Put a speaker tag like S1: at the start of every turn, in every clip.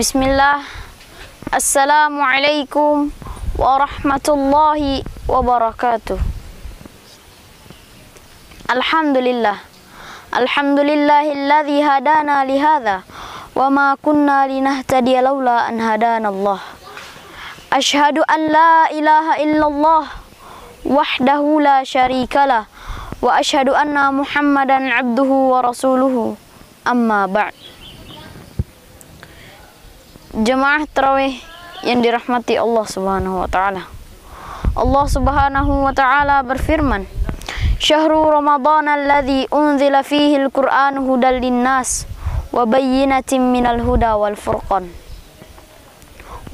S1: Bismillah. Assalamualaikum warahmatullahi wabarakatuh. Alhamdulillah. Alhamdulillahilladzi hadana lihadza wa ma kunna linahtadiya laula an hadana Allah. Asyhadu an la ilaha illallah wahdahu la syarikalah wa asyhadu anna Muhammadan abduhu wa rasuluhu. Amma ba'd. Jemaah tarawih yang dirahmati Allah Subhanahu wa taala. Allah Subhanahu wa taala berfirman, "Syahrul Ramadan alladzi unzila fihi al-Qur'an hudal linnas wa bayyinatin minal huda wal furqan."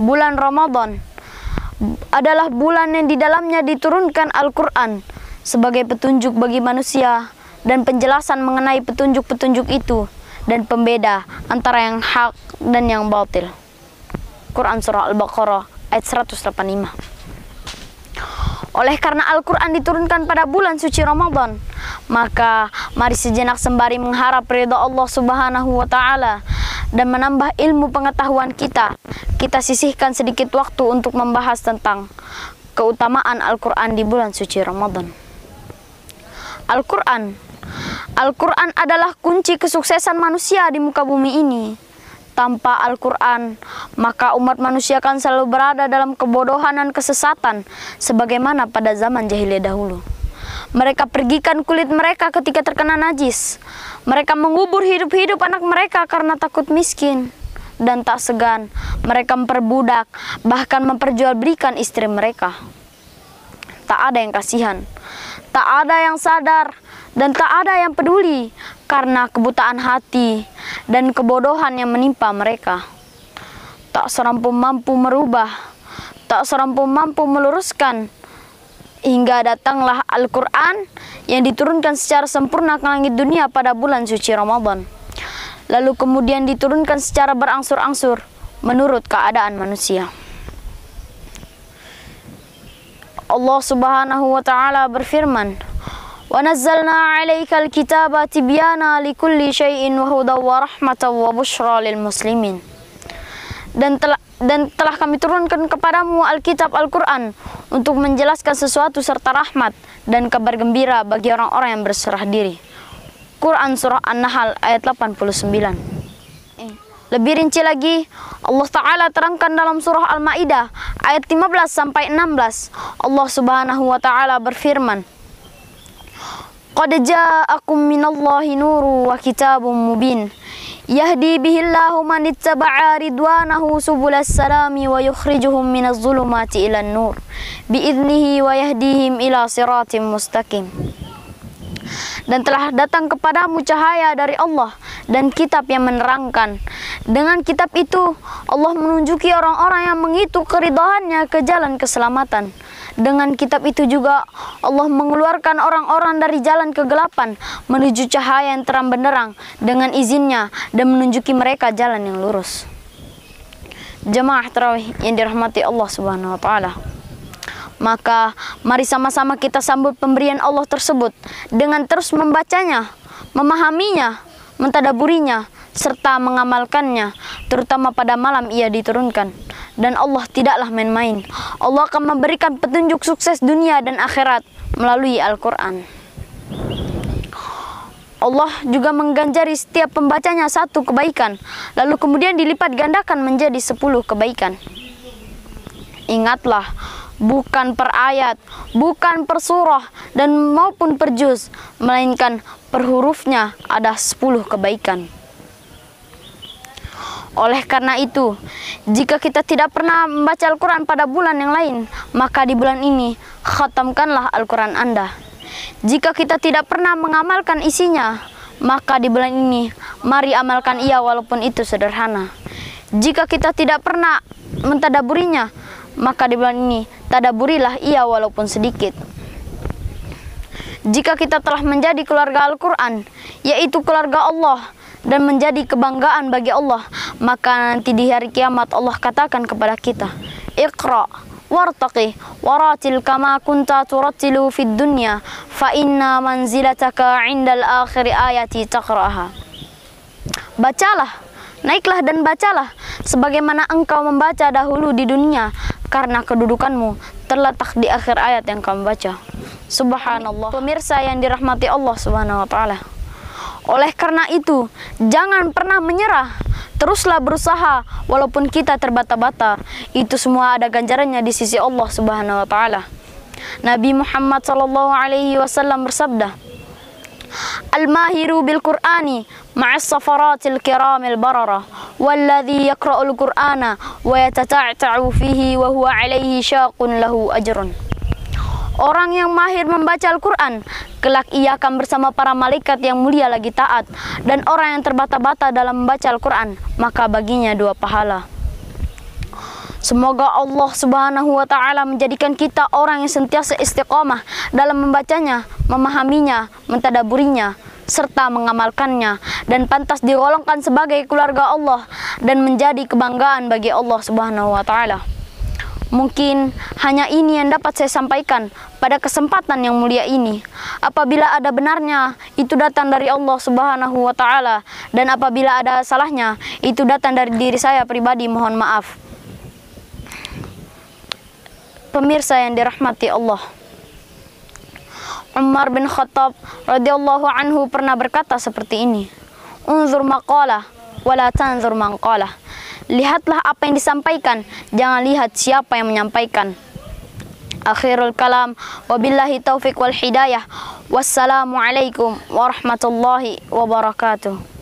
S1: Bulan Ramadan adalah bulan yang di dalamnya diturunkan Al-Qur'an sebagai petunjuk bagi manusia dan penjelasan mengenai petunjuk-petunjuk itu dan pembeda antara yang hak dan yang batil. Quran Surah Al-Baqarah ayat 185. Oleh karena Al-Quran diturunkan pada bulan suci Ramadan, maka mari sejenak sembari mengharap ridha Allah Subhanahu wa taala dan menambah ilmu pengetahuan kita sisihkan sedikit waktu untuk membahas tentang keutamaan Al-Quran di bulan suci Ramadan. Al-Quran adalah kunci kesuksesan manusia di muka bumi ini. Tanpa Al-Quran, maka umat manusia akan selalu berada dalam kebodohan dan kesesatan, sebagaimana pada zaman jahiliyah dahulu. Mereka pergikan kulit mereka ketika terkena najis. Mereka mengubur hidup-hidup anak mereka karena takut miskin. Dan tak segan, mereka memperbudak, bahkan memperjualbelikan istri mereka. Tak ada yang kasihan, tak ada yang sadar, dan tak ada yang peduli karena kebutaan hati dan kebodohan yang menimpa mereka. Tak seorang pun mampu merubah, tak seorang pun mampu meluruskan, hingga datanglah Al-Quran yang diturunkan secara sempurna ke langit dunia pada bulan suci Ramadan. Lalu kemudian diturunkan secara berangsur-angsur menurut keadaan manusia. Allah Subhanahu wa taala berfirman, "Wa nazzalna 'alaikal kitaba tibyana likulli syai'in wa hudaw wa rahmatan wa busyra lil muslimin." Dan telah kami turunkan kepadamu Alkitab Al-Quran untuk menjelaskan sesuatu serta rahmat dan kabar gembira bagi orang-orang yang berserah diri. Quran Surah An-Nahl ayat 89. Lebih rinci lagi, Allah Ta'ala terangkan dalam surah Al-Ma'idah ayat 15 sampai 16. Allah Subhanahu wa Ta'ala berfirman, "Qad ja'akum minallahi nuru wa kitabun mubin yahdi bihillahu man ittaba'a ridwanahu subulas salami wa yukhrijuhum minaz zulumati ilan nur bi'idnihi wa yahdihim ila siratim mustaqim." Dan telah datang kepadamu cahaya dari Allah dan kitab yang menerangkan. Dengan kitab itu Allah menunjuki orang-orang yang mengitu keridhaannya ke jalan keselamatan. Dengan kitab itu juga Allah mengeluarkan orang-orang dari jalan kegelapan menuju cahaya yang terang benderang dengan izinnya dan menunjuki mereka jalan yang lurus. Jemaah tarawih yang dirahmati Allah Subhanahu wa taala. Maka mari sama-sama kita sambut pemberian Allah tersebut dengan terus membacanya, memahaminya, mentadaburinya, serta mengamalkannya, terutama pada malam ia diturunkan. Dan Allah tidaklah main-main. Allah akan memberikan petunjuk sukses dunia dan akhirat melalui Al-Quran. Allah juga mengganjari setiap pembacanya 1 kebaikan, lalu kemudian dilipat gandakan menjadi 10 kebaikan. Ingatlah, bukan per ayat, bukan per surah, dan maupun per juz, melainkan per hurufnya ada 10 kebaikan. Oleh karena itu, jika kita tidak pernah membaca Al-Quran pada bulan yang lain, maka di bulan ini khatamkanlah Al-Quran Anda. Jika kita tidak pernah mengamalkan isinya, maka di bulan ini mari amalkan ia walaupun itu sederhana. Jika kita tidak pernah mentadaburinya, maka di bulan ini tadaburilah ia walaupun sedikit. Jika kita telah menjadi keluarga Al-Quran, yaitu keluarga Allah, dan menjadi kebanggaan bagi Allah, maka nanti di hari kiamat Allah katakan kepada kita, "Iqra wartaqi waratil kama kunta turattilu fid dunya fa inna manzilataka 'indal akhir ayati taqra'aha." Bacalah Naiklah dan bacalah sebagaimana engkau membaca dahulu di dunia, karena kedudukanmu terletak di akhir ayat yang kamu baca. Subhanallah. Pemirsa yang dirahmati Allah Subhanahu wa taala. Oleh karena itu, jangan pernah menyerah. Teruslah berusaha walaupun kita terbata-bata. Itu semua ada ganjarannya di sisi Allah Subhanahu wa taala. Nabi Muhammad sallallahu alaihi wasallam bersabda, "Al-mahiru bil Qur'ani ma'as safaratil kiramil bararah, walladhi yaqra'ul Qur'ana wa yatata'ta'u fihi wa huwa 'alaihi syaqun lahu ajrun." Orang yang mahir membaca Al-Quran, kelak ia akan bersama para malaikat yang mulia lagi taat. Dan orang yang terbata-bata dalam membaca Al-Quran, maka baginya 2 pahala. Semoga Allah Subhanahu wa ta'ala menjadikan kita orang yang sentiasa istiqomah dalam membacanya, memahaminya, mentadaburinya, serta mengamalkannya, dan pantas digolongkan sebagai keluarga Allah dan menjadi kebanggaan bagi Allah Subhanahu wa ta'ala. Mungkin hanya ini yang dapat saya sampaikan pada kesempatan yang mulia ini. Apabila ada benarnya, itu datang dari Allah Subhanahu wa ta'ala, dan apabila ada salahnya, itu datang dari diri saya pribadi, mohon maaf. Pemirsa yang dirahmati Allah, Umar bin Khattab radhiyallahu anhu pernah berkata seperti ini, "Unzur maqalah wala tanzur man qalah." Lihatlah apa yang disampaikan, jangan lihat siapa yang menyampaikan. Akhirul kalam, wabillahi taufiq wal hidayah. Wassalamualaikum warahmatullahi wabarakatuh.